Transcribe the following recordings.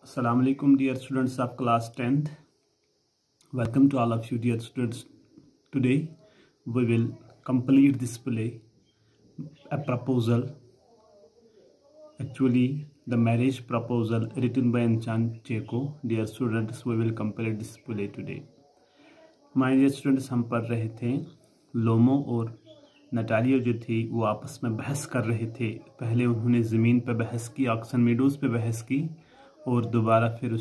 Assalamu alaikum dear students of class 10th. Welcome to all of you dear students. Today we will complete this play, a proposal, actually the marriage proposal written by Anchan Cheko. Dear students, we will complete this play today. My dear students, हम पढ़ रहे थे लोमो और Natalia जो थी वो आपस में बहस कर रहे थे। पहले उन्होंने ज़मीन पर बहस की, ऑक्सन मीडोज़ पे बहस की, और दोबारा फिर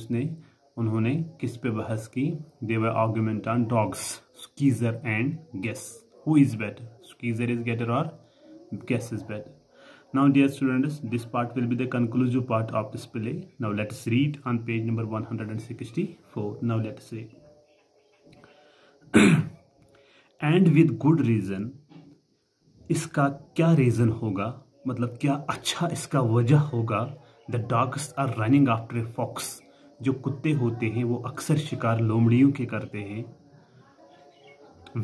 उन्होंने किस पे बहस की? They were argument on dogs, Squeezer and Guess. Who is better, Squeezer is better और Guess is better? Now dear students, this part will be the conclusive part of this play. Now let us read on page number 164. Now let us read. And with good reason, इसका क्या reason होगा, मतलब क्या अच्छा इसका वजह होगा? The dogs are running after a fox. जो कुत्ते होते हैं वो अक्सर शिकार लोमड़ियों के करते हैं।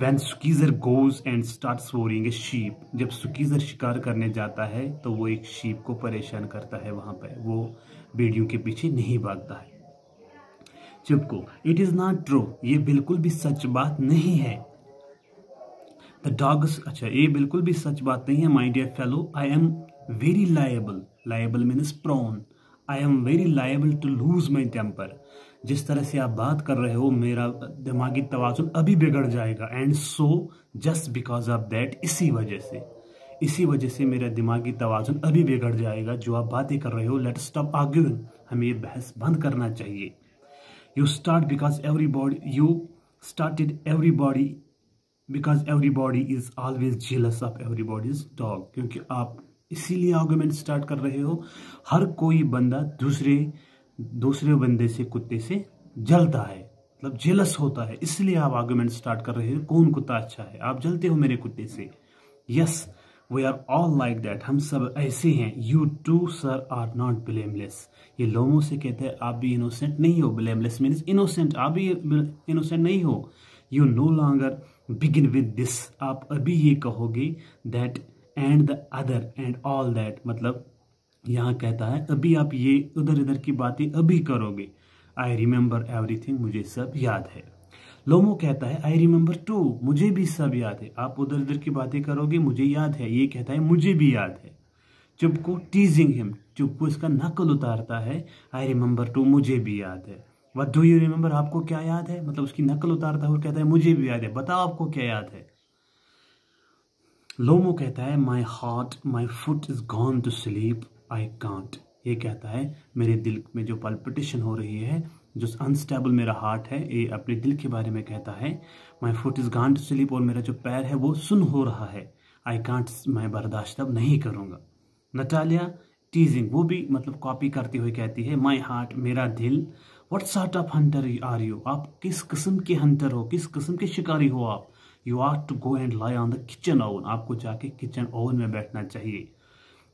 When Skeezer goes and starts worrying a sheep, जब सुकीजर शिकार करने जाता है तो वो एक शीप को परेशान करता है, वहां पे वो भेड़ियों के पीछे नहीं भागता है। चिपको, इट इज नॉट ट्रू, ये बिल्कुल भी सच बात नहीं है। द डॉग्स, अच्छा ये बिल्कुल भी सच बात नहीं है। My dear fellow, I am very liable, liable means prone, I am very liable to lose my temper. जिस तरह से आप बात कर रहे हो मेरा दिमागी तवाज़ुन अभी बिगड़ जाएगा। And so just because of that, इसी वजह से मेरा दिमागी तवाज़ुन अभी बिगड़ जाएगा जो आप बातें कर रहे हो। लेट स्टॉप आर्ग्यूइंग, हमें ये बहस बंद करना चाहिए। You start because everybody is always jealous of everybody's dog, क्योंकि आप इसीलिए आर्गुमेंट स्टार्ट कर रहे हो। हर कोई बंदा दूसरे बंदे से, कुत्ते से जलता है, मतलब जेलस होता है, इसलिए आप आर्गुमेंट स्टार्ट कर रहे हो। कौन कुत्ता अच्छा है? आप जलते हो मेरे कुत्ते से। Yes, we are all like that, हम सब ऐसे हैं। You too sir are not blameless, ये लोमो से कहते हैं आप भी इनोसेंट नहीं हो। ब्लेमलेस मीन्स इनोसेंट, आप भी इनोसेंट नहीं हो। You know longer begin with this, आप अभी ये कहोगे that and the other and all that, मतलब यहाँ कहता है अभी आप ये उधर इधर की बातें अभी करोगे। आई रिमेंबर एवरीथिंग, मुझे सब याद है। लोमो कहता है आई रिमेंबर टू, मुझे भी सब याद है। आप उधर इधर की बातें करोगे, मुझे याद है। ये कहता है मुझे भी याद है। चुपको टीजिंग हिम, चुपको इसका नकल उतारता है। आई रिमेंबर टू, मुझे भी याद है। व्हाट डू यू रिमेंबर, आपको क्या याद है? मतलब उसकी नकल उतारता है और कहता है मुझे भी याद है, बताओ आपको क्या याद है। लोमो कहता है my heart my foot is gone to sleep, I can't. ये कहता है मेरे दिल में जो पल्पिटेशन हो रही है, जो अनस्टेबल मेरा हार्ट है, ये अपने दिल के बारे में कहता है। My foot is gone to sleep, और मेरा जो पैर है वो सुन हो रहा है। आई कांट, मैं बर्दाश्त अब नहीं करूँगा। नटालिया टीजिंग, वो भी मतलब कॉपी करते हुए कहती है माई हार्ट, मेरा दिल। What sort of hunter are you, आप किस किस्म के हंटर हो, किस किस्म के शिकारी हो आप? You are to go and lie on the kitchen oven, आपको जाके किचन ओवन में बैठना चाहिए।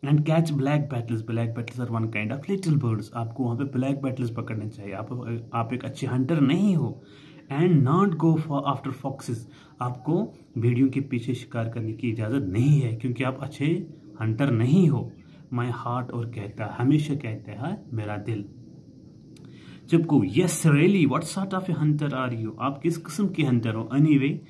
And catch black beetles, black beetles are one kind of little birds, आपको वहाँ पे ब्लैक बैटल्स पकड़ने चाहिए। आप एक अच्छे हंटर नहीं हो। And not go for after foxes, आपको भेड़ियों के पीछे शिकार करने की इजाज़त नहीं है, क्योंकि आप अच्छे हंटर नहीं हो। माई हार्ट, और कहता है हमेशा कहता है मेरा दिल। Chubukov yes really, what sort of a hunter are you, आप किस किस्म के हंटर हो? एनीवे,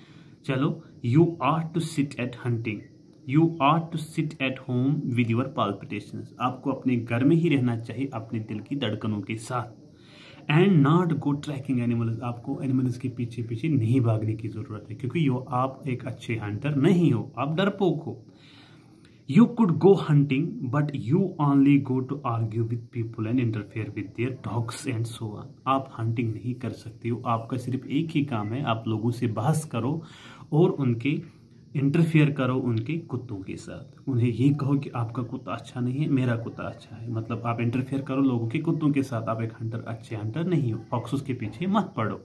चलो, you are to sit at hunting, you are to sit at home with your palpitations, आपको अपने घर में ही रहना चाहिए अपने दिल की धड़कनों के साथ। And not go tracking animals, आपको एनिमल्स के पीछे पीछे नहीं भागने की जरूरत है, क्योंकि आप एक अच्छे हंटर नहीं हो, आप डरपोक हो। You could go hunting but you only go to argue with people and interfere with their dogs and so on, आप हंटिंग नहीं कर सकते हो। आपका सिर्फ एक ही काम है, आप लोगों से बहस करो और उनके इंटरफेयर करो उनके कुत्तों के साथ। उन्हें ये कहो कि आपका कुत्ता अच्छा नहीं है, मेरा कुत्ता अच्छा है, मतलब आप इंटरफेयर करो लोगों के कुत्तों के साथ। आप एक हंटर, अच्छे हंटर नहीं हो। फॉक्सेस के पीछे मत पड़ो।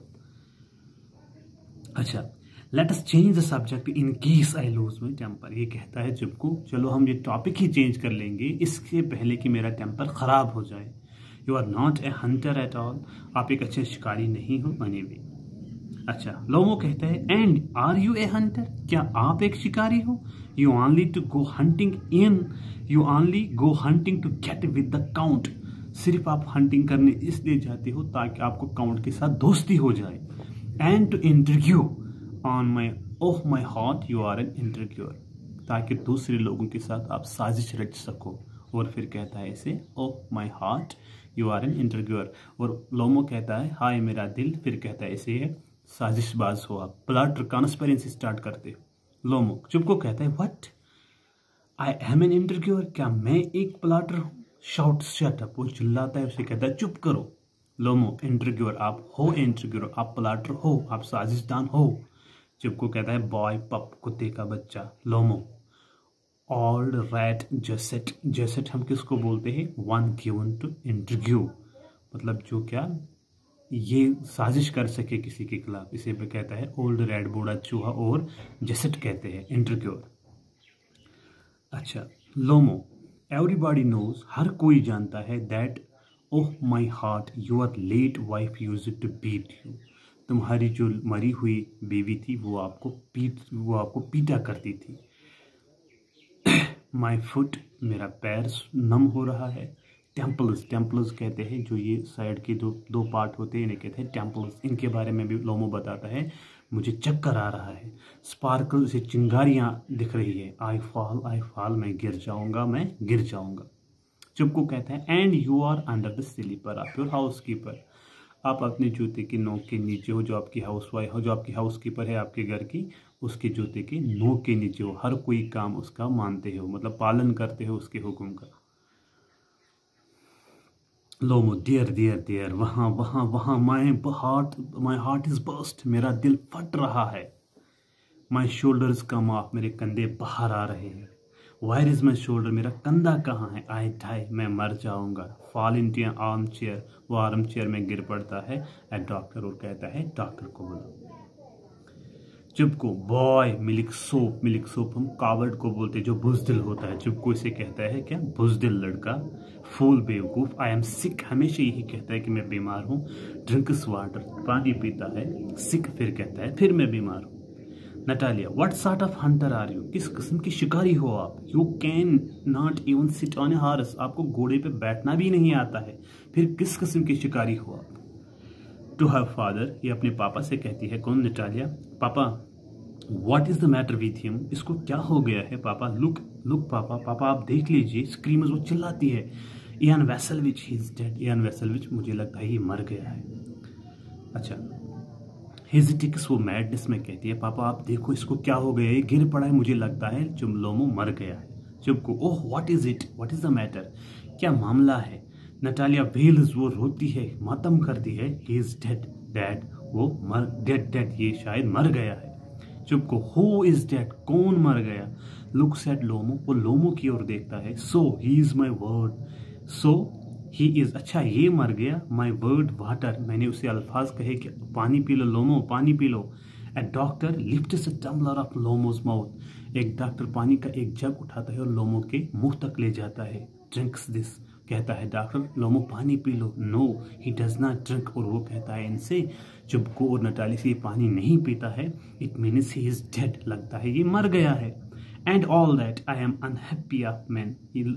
अच्छा, let us change the subject in case I lose my temper, ये कहता है चिपको चलो हम ये टॉपिक ही चेंज कर लेंगे इसके पहले कि मेरा टेम्पर खराब हो जाए। You are not a hunter at all, आप एक अच्छे शिकारी नहीं हो। एनीवे, अच्छा, लोमो कहता है and are you a hunter, क्या आप एक शिकारी हो? You only go hunting to get with the count, सिर्फ आप हंटिंग करने इसलिए जाते हो ताकि आपको काउंट के साथ दोस्ती हो जाए। And to interview on my oh my heart you are an interviewer, ताकि दूसरे लोगों के साथ आप साजिश रच सको। और फिर कहता है इसे oh my heart you are an interviewer. और लोमो कहता है हाय मेरा दिल, फिर कहता है इसे साजिशबाज हो आप, प्लाटर ट्रांसपेरेंसी स्टार्ट करते। लोमो चुप को कहता है what, I am an interviewer, क्या मैं एक प्लाटर हूँ? शाउट शट अप, वो चिल्लाता है, उसे कहता है चुप करो। लोमो इंटरव्यूअर आप हो, इंटरव्यूअर आप प्लाटर हो, आप साजिशदान हो। चुप को कहता है बॉय पप, कुत्ते का बच्चा। लोमो ऑल्ड रैट जेसेट, जेसेट हम किसको बोलते हैं? वन गिवन टू इंटरव्यू, मतलब जो क्या ये साजिश कर सके किसी के खिलाफ, इसे पे कहता है ओल्ड रैट, बूढ़ा चूहा, और जेसेट कहते हैं इंटरव्यूअर। अच्छा, लोमो एवरीबॉडी नोज, हर कोई जानता है, that oh my heart your late wife used to beat you, तुम्हारी जो मरी हुई बीवी थी वो आपको पीटा करती थी। माई फुट, मेरा पैर नम हो रहा है। टेम्पल्स, टेम्पल्स कहते हैं जो ये साइड के दो पार्ट होते हैं, इन्हें कहते हैं टेम्पल्स। इनके बारे में भी लोमो बताता है मुझे चक्कर आ रहा है। स्पार्कल से चिंगारियां दिख रही है। आई फॉल, मैं गिर जाऊंगा, मैं गिर जाऊंगा। चुप को कहता है and you are under the slipper of your house keeper, आप अपने जूते के नोक के नीचे हो, जो आपकी हाउस वाइफ हो, जो आपकी हाउस कीपर है आपके घर की, उसके जूते के नोक के नीचे हो। हर कोई काम उसका मानते हो, मतलब पालन करते हो उसके हुक्म का। लोमो डियर डियर डियर, वहाँ वहाँ वहाँ, माई हार्ट इज बर्स्ट, मेरा दिल फट रहा है। माई शोल्डर्स कम ऑफ, मेरे कंधे बाहर आ रहे हैं। वायर इज माई शोल्डर, मेरा कंधा कहाँ है? आई डाई, मैं मर जाऊंगा। Fall into N arm chair, वो आर्म चेयर में गिर पड़ता है। एट डॉक्टर, और कहता है डॉक्टर को बुलाओ। चुप को boy milk soap, milk soap हम कावर्ड को बोलते हैं जो बुजदिल होता है। चुप को इसे कहता है क्या? बुजदिल लड़का, फूल बेवकूफ। आई एम सिक, हमेशा यही कहता है कि मैं बीमार हूँ। ड्रिंक्स वाटर, पानी पीता है। सिक, फिर कहता है फिर मैं बीमार हूँ। Natalia what sort of hunter are you, किस किस्म की शिकारी हो आप? You can not even sit on a horse, आपको घोड़े पे बैठना भी नहीं आता है, फिर किस किस्म की शिकारी हो आप? टू हर फादर, ये अपने पापा से कहती है। कौन? नटालिया। पापा what is the matter with him, इसको क्या हो गया है पापा? लुक लुक पापा, पापा आप देख लीजिए। स्क्रीमर्स, वो चिल्लाती है Ivan Vassilevitch he is dead, Ivan Vassilevitch मुझे लगता है ये मर गया है। अच्छा, हेजिटिक्स, वो मैडनेस में कहती है पापा आप देखो इसको क्या हो गया है, गिर पड़ा है, मुझे लगता है लोमो मर गया है। चुप को oh what is it, what is the matter, क्या मामला है? नटालिया वेल्स, वो रोती है, मातम करती है। ही इज डेड, डैड, वो मर, डेड डेड, ये शायद मर गया है। चुप को हु इज डेड, कौन मर गया? लुक्स एट लोमो, वो लोमो की ओर देखता है। So he is my word, so he is, अच्छा ये मर गया। माई वर्ड वाटर, मैंने उसे अल्फाज कहे कि पानी पी लो लोमो, पानी पी लो। A doctor lifts a tumbler of Lomov's mouth, एक डॉक्टर पानी का एक जग उठाता है और लोमो के मुंह तक ले जाता है। ड्रिंक्स दिस, कहता है डॉक्टर लोमो पानी पी लो। No he does not drink, और वो कहता है इनसे जब को और नटाली से ये पानी नहीं पीता है, it means he is dead, लगता है ये मर गया है। And all that I am unhappy of man,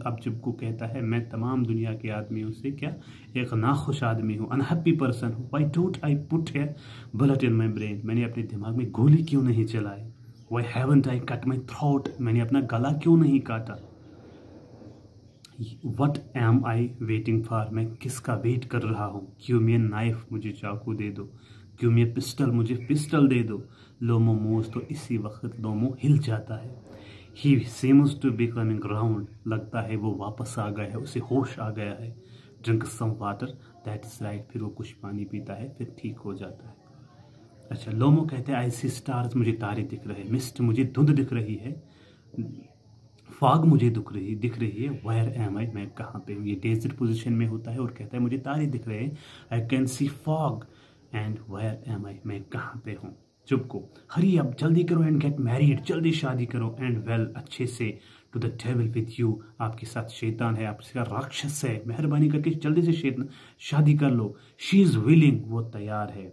अब जब को कहता है मैं तमाम दुनिया के आदमियों से क्या एक नाखुश आदमी हूँ, अनहैप्पी पर्सन हूँ। Why don't I put a bullet in my brain, मैंने अपने दिमाग में गोली क्यों नहीं चलाई? Why haven't I cut my throat, मैंने अपना गला क्यों नहीं काटा? What am I waiting for, मैं किसका वेट कर रहा हूँ? क्यों मैं नाइफ, मुझे चाकू दे दो। क्यों मैं पिस्टल, मुझे पिस्टल दे दो। लोमो मूव्स, तो इसी वक्त लोमो हिल जाता है। He seems to be coming round, लगता है वो वापस आ गया है, उसे होश आ गया है। Drink some water, that is right, फिर वो कुछ पानी पीता है, फिर ठीक हो जाता है। अच्छा, लोमो कहते हैं आई सी स्टार्स, मुझे तारे दिख रहे हैं। मिस्ट, मुझे धुंध दिख रही है। फॉग, मुझे दिख रही है। वायर एम आई, मैं कहाँ पे हूँ? ये डेजर्ट पोजीशन में होता है और कहता है मुझे तारे दिख रहे हैं। I can see fog and where am I, मैं कहाँ पे हूँ? चुप को हरी अब जल्दी करो एंड गेट मैरिड, जल्दी शादी करो। एंड वेल, अच्छे से। To the devil with you, आपके साथ शैतान है, आपके साथ राक्षस है, मेहरबानी करके जल्दी से शैतान शादी कर लो। शी इज विलिंग, वो तैयार है।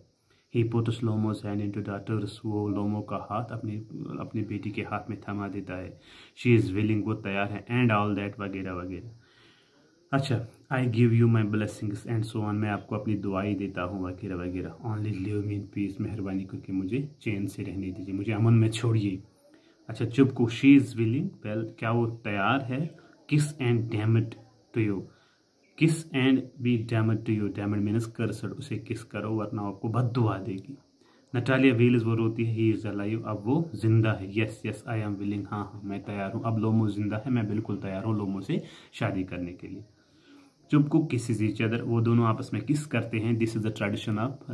He puts Lomov's hand into daughter's, वो लोमो का हाथ अपनी बेटी के हाथ में थमा देता है। शी इज़ विलिंग, वो तैयार है। एंड ऑल दैट, वगैरह वगैरह। अच्छा, I give you my blessings and so on, मैं आपको अपनी दुआई देता हूँ वगैरह वगैरह। Only live me in peace, मेहरबानी करके मुझे चैन से रहने दीजिए, मुझे अमन में छोड़िए। अच्छा, चुप को, शी इज़ विलिंग, वेल क्या वो तैयार है। Kiss and damn it to you, kiss and be damn it to you, damn it means cursed, उसे किस करो वरना आपको बद्दुआ देगी। नटालिया व्हील्स, वो रोती है, ही इज़ अलाइव, अब वो जिंदा है। Yes yes I am willing, हाँ हाँ मैं तैयार हूँ, अब लोमो जिंदा है, मैं बिल्कुल तैयार हूँ लोमो से शादी करने के लिए। चुप को, किस ईच अदर, वो दोनों आपस में किस करते हैं, this is the tradition of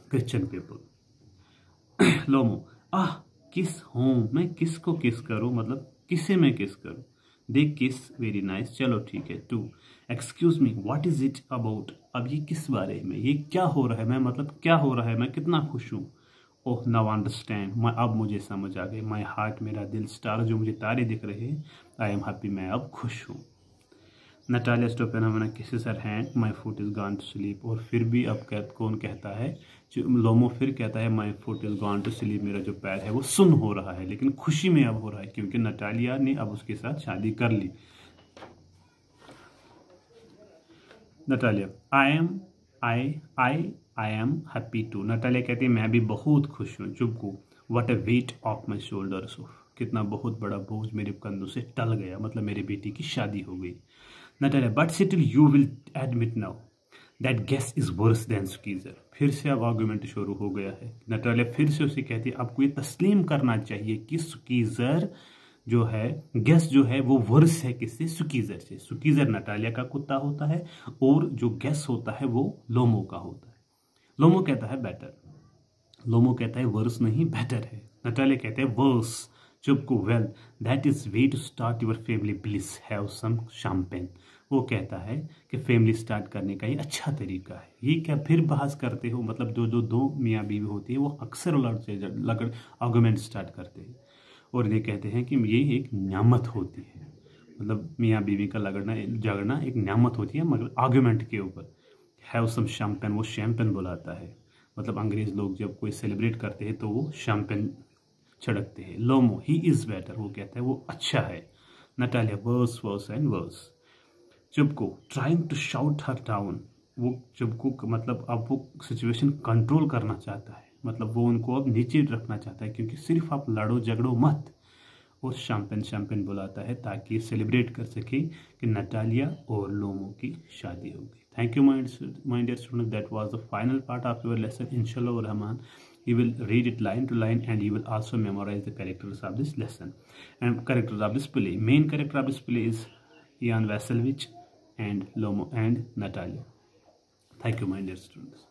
Christian people. Lomov, ah किस हूँ, मैं किसको किस करूँ, मतलब किसे मैं किस करूँ। दे किस, वेरी नाइस, चलो ठीक है। टू, excuse me what is it about, अब ये किस बारे में, ये क्या हो रहा है, मैं मतलब क्या हो रहा है, मैं कितना खुश हूँ। ओह नाउ अंडरस्टैंड, मैं अब मुझे समझ आ गई। माई हार्ट, मेरा दिल, स्टार, जो मुझे तारे दिख रहे हैं, आई एम हैप्पी, मैं अब खुश हूँ। Natalia Stepanovna kisses her hand, my foot is gone to sleep, और फिर भी अब कौन कहता है, लोमो फिर कहता है my foot is gone to sleep, मेरा जो पैर है वो सुन हो रहा है, लेकिन खुशी में अब हो रहा है क्योंकि नटालिया ने अब उसके साथ शादी कर ली। Natalia, I am happy too, Natalia कहती है मैं भी बहुत खुश हूँ। Chubukov, what a weight off my shoulders, कितना बहुत बड़ा बोझ मेरे कंधों से टल गया, मतलब मेरी बेटी की शादी हो गई। Natalia, but still you will admit now that Guess is worse than Squeezer, फिर से अब आर्गुमेंट शुरू हो गया है। नटालिया फिर से उसे कहती है आपको ये तस्लीम करना चाहिए कि सुकीजर जो है, गेस जो है वो वर्स है किससे, सुकीजर से। सुकीजर नटालिया का कुत्ता होता है और जो गेस होता है वो लोमो का होता है। लोमो कहता है बेटर, लोमो कहता है वर्स नहीं बेटर है। नटालिया कहते हैं worse. Chubukov, well that is way to start your family bliss, have some champagne, वो कहता है कि फैमिली स्टार्ट करने का ये अच्छा तरीका है। ये क्या फिर बहस करते हो, मतलब जो दो मियाँ बीवी होती है वो अक्सर लगड़ आर्गूमेंट स्टार्ट करते हैं और ये कहते हैं कि ये एक न्यामत होती है, मतलब मियाँ बीवी का लगड़ना झगड़ना एक न्यामत होती है मगर आर्गूमेंट के ऊपर। हैव सम शैंपेन, वो शैंपेन बुलाता है, मतलब अंग्रेज लोग जब कोई सेलिब्रेट करते हैं तो वो शैंपेन छिड़कते हैं। लोमो, ही इज बेटर, वो कहता है वो अच्छा है। Natalia, worse worse and worse. Chubukov, trying to shout her down, वो चुपको मतलब अब वो सिचुएशन कंट्रोल करना चाहता है, मतलब वो उनको अब नीचे रखना चाहता है क्योंकि सिर्फ आप लड़ो झगड़ो मत। और शैंपेन बुलाता है ताकि सेलिब्रेट कर सके कि नटालिया और लोमो की शादी हो गई। Thank you my dear student, that was the final part of your lesson. इंशाल्लाह Rahman, you will read it line to line and you will also memorize the characters of this lesson and characters of this play. Main character of this play is Ian Vasilevich and Lomo and Natalia. Thank you my dear students.